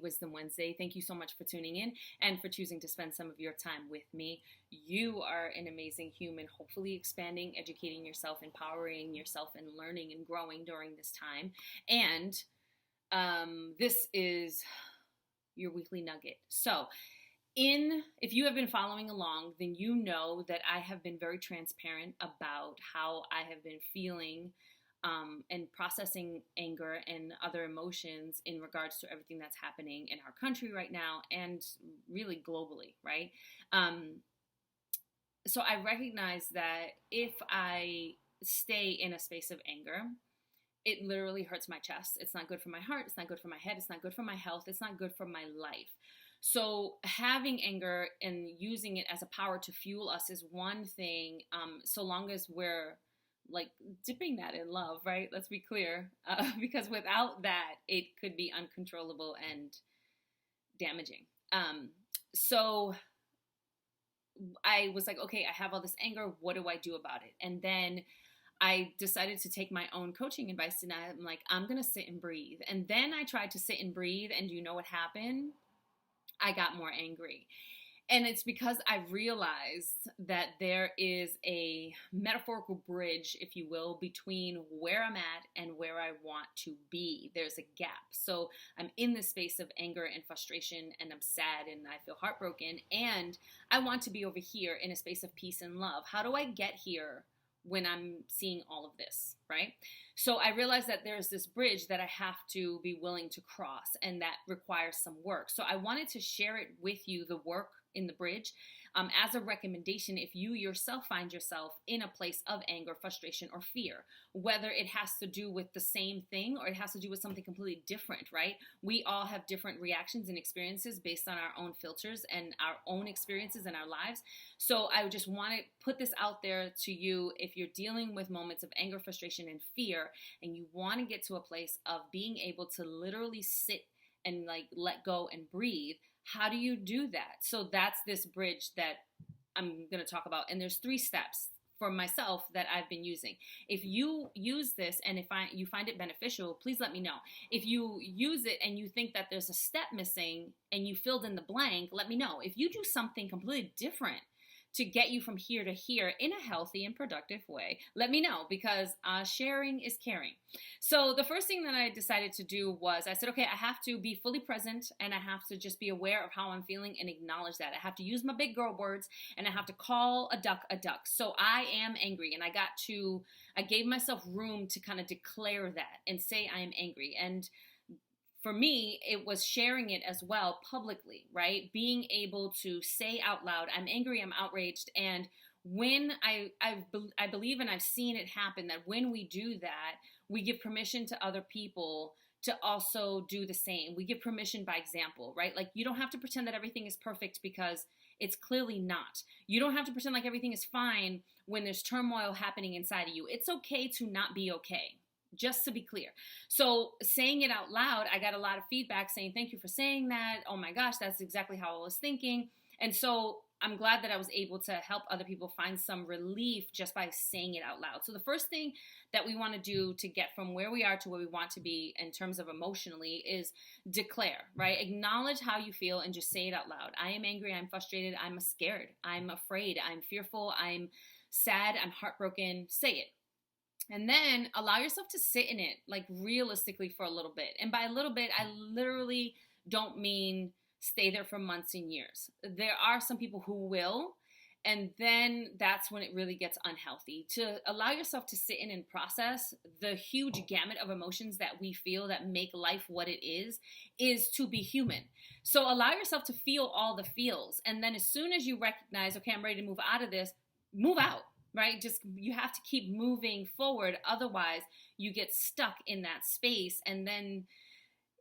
Wisdom Wednesday. Thank you so much for tuning in and for choosing to spend some of your time with me. You are an amazing human, hopefully expanding, educating yourself, empowering yourself, and learning and growing during this time. And this is your weekly nugget. So, if you have been following along, then you know that I have been very transparent about how I have been feeling and processing anger and other emotions in regards to everything that's happening in our country right now and really globally, right? So I recognize that if I stay in a space of anger, it literally hurts my chest. It's not good for my heart. It's not good for my head. It's not good for my health. It's not good for my life. So having anger and using it as a power to fuel us is one thing, so long as we're like dipping that in love, right? Let's be clear, because without that, it could be uncontrollable and damaging. So I was like, okay, I have all this anger. What do I do about it? And then I decided to take my own coaching advice, and I'm like, I'm going to sit and breathe. And then I tried to sit and breathe, and you know what happened? I got more angry. And it's because I realized that there is a metaphorical bridge, if you will, between where I'm at and where I want to be. There's a gap. So I'm in this space of anger and frustration, and I'm sad and I feel heartbroken. And I want to be over here in a space of peace and love. How do I get here when I'm seeing all of this, right? So I realized that there's this bridge that I have to be willing to cross, and that requires some work. So I wanted to share it with you, the work in the bridge, as a recommendation if you yourself find yourself in a place of anger, frustration, or fear, whether it has to do with the same thing or it has to do with something completely different, right? We all have different reactions and experiences based on our own filters and our own experiences in our lives. So I just want to put this out there to you. If you're dealing with moments of anger, frustration, and fear, and you want to get to a place of being able to literally sit and like let go and breathe, how do you do that? So that's this bridge that I'm going to talk about. And there's 3 steps for myself that I've been using. If you use this and if you find it beneficial, please let me know. If you use it and you think that there's a step missing and you filled in the blank, let me know. If you do something completely different to get you from here to here in a healthy and productive way, let me know, because sharing is caring. So the first thing that I decided to do was I said, okay, I have to be fully present, and I have to just be aware of how I'm feeling and acknowledge that. I have to use my big girl words, and I have to call a duck a duck. So I am angry, and I gave myself room to kind of declare that and say I am angry. And for me, it was sharing it as well publicly, right? Being able to say out loud, I'm angry, I'm outraged. And when I believe, and I've seen it happen, that when we do that, we give permission to other people to also do the same. We give permission by example, right? Like, you don't have to pretend that everything is perfect, because it's clearly not. You don't have to pretend like everything is fine when there's turmoil happening inside of you. It's okay to not be okay. Just to be clear. So saying it out loud, I got a lot of feedback saying, thank you for saying that. Oh my gosh, that's exactly how I was thinking. And so I'm glad that I was able to help other people find some relief just by saying it out loud. So the first thing that we want to do to get from where we are to where we want to be in terms of emotionally is declare, right? Acknowledge how you feel and just say it out loud. I am angry, I'm frustrated, I'm scared, I'm afraid, I'm fearful, I'm sad, I'm heartbroken. Say it. And then allow yourself to sit in it, like realistically, for a little bit. And by a little bit, I literally don't mean stay there for months and years. There are some people who will, and then that's when it really gets unhealthy. To allow yourself to sit in and process the huge gamut of emotions that we feel that make life what it is to be human. So allow yourself to feel all the feels. And then as soon as you recognize, okay, I'm ready to move out of this, move out. Right? Just, you have to keep moving forward. Otherwise, you get stuck in that space, and then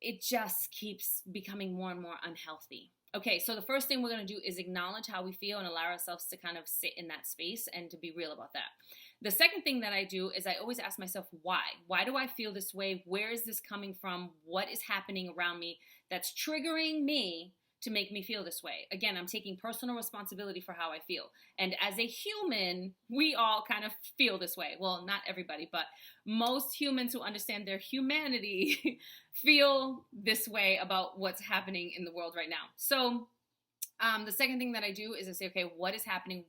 it just keeps becoming more and more unhealthy. Okay, so the first thing we're going to do is acknowledge how we feel and allow ourselves to kind of sit in that space and to be real about that. The second thing that I do is I always ask myself, why? Why do I feel this way? Where is this coming from? What is happening around me that's triggering me to make me feel this way. Again, I'm taking personal responsibility for how I feel. And as a human, we all kind of feel this way. Well, not everybody, but most humans who understand their humanity feel this way about what's happening in the world right now. So the second thing that I do is I say, okay, what is happening?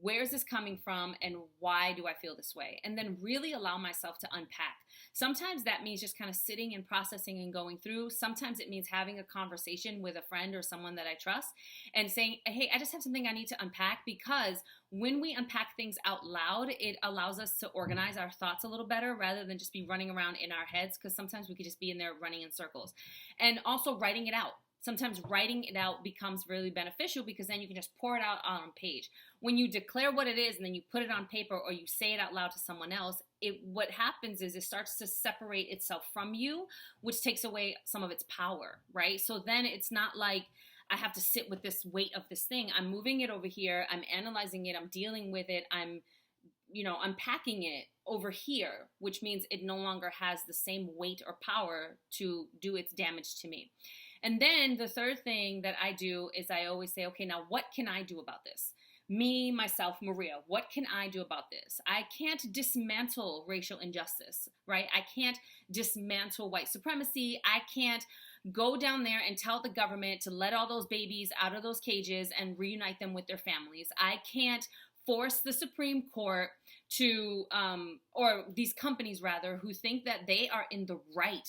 Where is this coming from, and why do I feel this way? And then really allow myself to unpack. Sometimes that means just kind of sitting and processing and going through. Sometimes it means having a conversation with a friend or someone that I trust and saying, hey, I just have something I need to unpack, because when we unpack things out loud, it allows us to organize our thoughts a little better rather than just be running around in our heads, because sometimes we could just be in there running in circles. And also writing it out. Sometimes writing it out becomes really beneficial, because then you can just pour it out on a page. When you declare what it is and then you put it on paper or you say it out loud to someone else, what happens is it starts to separate itself from you, which takes away some of its power, right? So then it's not like I have to sit with this weight of this thing. I'm moving it over here. I'm analyzing it. I'm dealing with it. I'm unpacking it over here, which means it no longer has the same weight or power to do its damage to me. And then the third thing that I do is I always say, okay, now what can I do about this? Me, myself, Maria, what can I do about this? I can't dismantle racial injustice, right? I can't dismantle white supremacy. I can't go down there and tell the government to let all those babies out of those cages and reunite them with their families. I can't force the Supreme Court to, or these companies rather, who think that they are in the right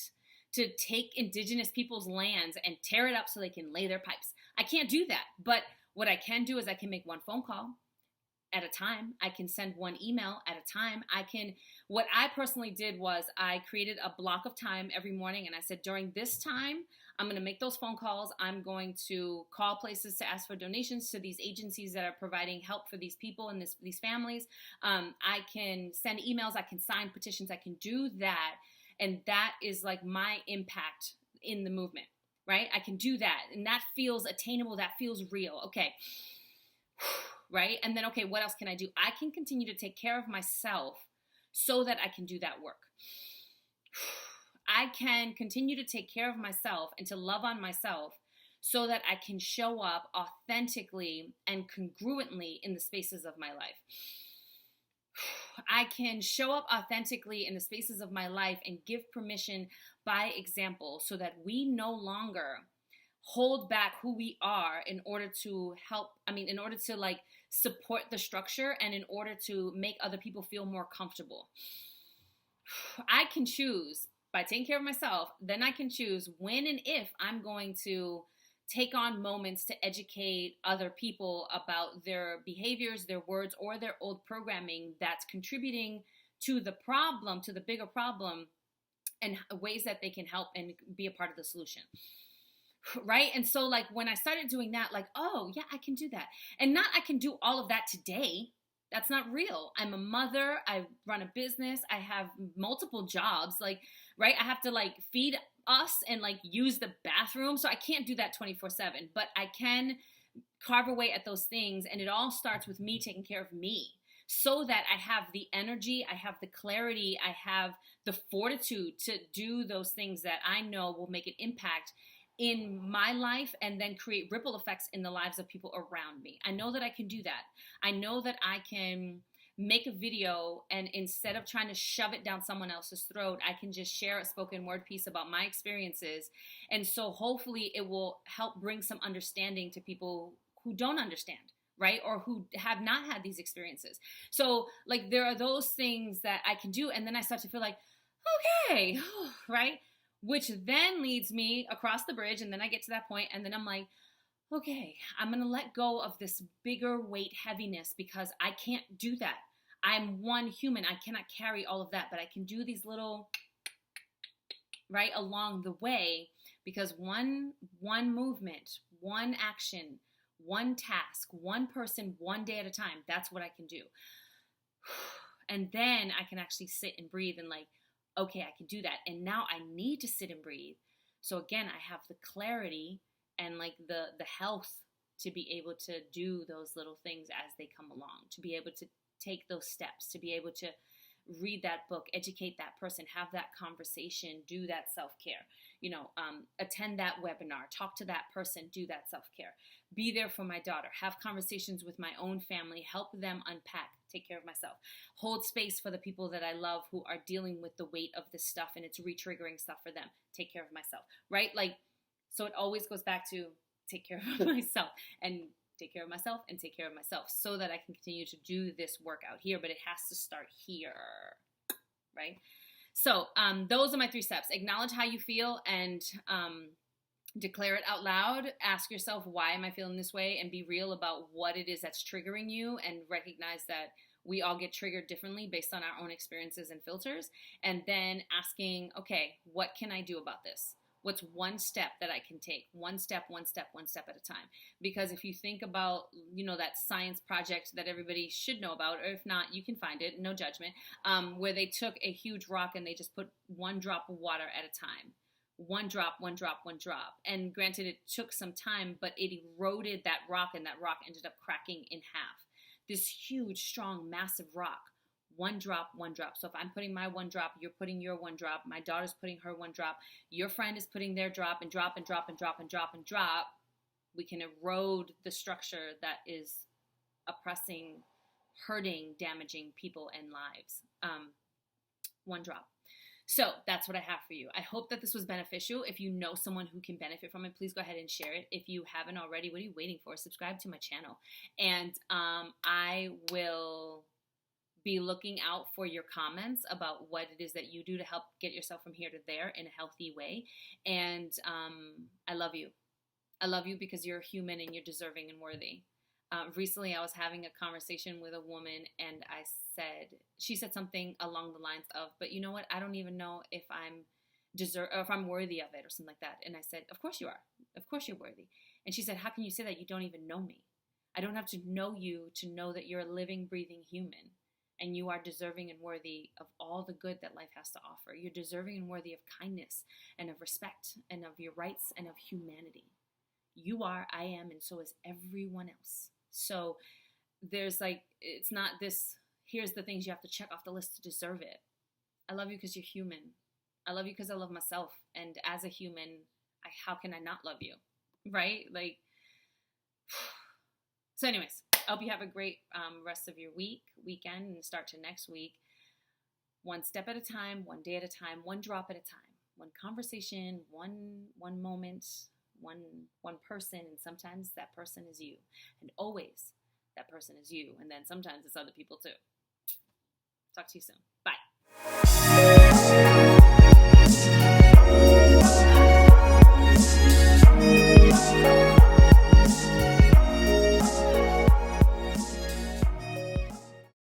to take indigenous people's lands and tear it up so they can lay their pipes. I can't do that. But what I can do is I can make one phone call at a time. I can send one email at a time. What I personally did was I created a block of time every morning, and I said, during this time, I'm going to make those phone calls. I'm going to call places to ask for donations to these agencies that are providing help for these people and these families. I can send emails. I can sign petitions. I can do that. And that is like my impact in the movement, right? I can do that. And that feels attainable. That feels real. Okay. Right? And then, okay, what else can I do? I can continue to take care of myself so that I can do that work. I can continue to take care of myself and to love on myself so that I can show up authentically and congruently in the spaces of my life. I can show up authentically in the spaces of my life and give permission by example, so that we no longer hold back who we are in order to like support the structure and in order to make other people feel more comfortable. I can choose by taking care of myself, then I can choose when and if I'm going to take on moments to educate other people about their behaviors, their words, or their old programming that's contributing to the problem, to the bigger problem, and ways that they can help and be a part of the solution. Right? And so like when I started doing that, like, oh yeah, I can do that. And not I can do all of that today. That's not real. I'm a mother. I run a business. I have multiple jobs. Like, right? I have to like feed us and like use the bathroom. So I can't do that 24/7, but I can carve away at those things. And it all starts with me taking care of me so that I have the energy, I have the clarity, I have the fortitude to do those things that I know will make an impact in my life and then create ripple effects in the lives of people around me. I know that I can do that. I know that I can make a video and instead of trying to shove it down someone else's throat, I can just share a spoken word piece about my experiences. And so hopefully it will help bring some understanding to people who don't understand, right? Or who have not had these experiences. So like there are those things that I can do. And then I start to feel like, okay, right? Which then leads me across the bridge. And then I get to that point and then I'm like, okay, I'm going to let go of this bigger weight heaviness because I can't do that. I'm one human. I cannot carry all of that, but I can do these little, right, along the way, because one movement, one action, one task, one person, one day at a time, that's what I can do. And then I can actually sit and breathe and like, okay, I can do that. And now I need to sit and breathe. So again, I have the clarity and like the health to be able to do those little things as they come along, to be able to take those steps, to be able to read that book, educate that person, have that conversation, do that self-care, attend that webinar, talk to that person, do that self-care, be there for my daughter, have conversations with my own family, help them unpack, take care of myself, hold space for the people that I love who are dealing with the weight of this stuff and it's re-triggering stuff for them, take care of myself, right? So it always goes back to take care of myself and take care of myself and take care of myself so that I can continue to do this work out here, but it has to start here, right? So those are my 3 steps. Acknowledge how you feel and declare it out loud. Ask yourself, why am I feeling this way? And be real about what it is that's triggering you, and recognize that we all get triggered differently based on our own experiences and filters. And then asking, okay, what can I do about this? What's one step that I can take? One step at a time. Because if you think about, that science project that everybody should know about, or if not, you can find it, no judgment, where they took a huge rock and they just put 1 drop of water at a time. 1 drop, 1 drop, 1 drop. And granted, it took some time, but it eroded that rock, and that rock ended up cracking in half. This huge, strong, massive rock. 1 drop, 1 drop. So if I'm putting my 1 drop, you're putting your 1 drop, my daughter's putting her 1 drop, your friend is putting their drop, and drop and drop and drop and drop and drop, we can erode the structure that is oppressing, hurting, damaging people and lives. 1 drop. So that's what I have for you. I hope that this was beneficial. If you know someone who can benefit from it, please go ahead and share it. If you haven't already, what are you waiting for? Subscribe to my channel. And I will be looking out for your comments about what it is that you do to help get yourself from here to there in a healthy way. And I love you. I love you because you're human and you're deserving and worthy. Recently, I was having a conversation with a woman, and she said something along the lines of, but you know what? I don't even know if I'm worthy of it, or something like that. And I said, of course you are. Of course you're worthy. And she said, how can you say that? You don't even know me. I don't have to know you to know that you're a living, breathing human. And you are deserving and worthy of all the good that life has to offer. You're deserving and worthy of kindness and of respect and of your rights and of humanity. You are, I am, and so is everyone else. So it's not this, here's the things you have to check off the list to deserve it. I love you because you're human. I love you because I love myself. And as a human, how can I not love you? Right? So anyways, I hope you have a great rest of your weekend, and start to next week. 1 step at a time, 1 day at a time, 1 drop at a time, 1 conversation, one moment, one person, and sometimes that person is you. And always that person is you. And then sometimes it's other people too. Talk to you soon. Bye.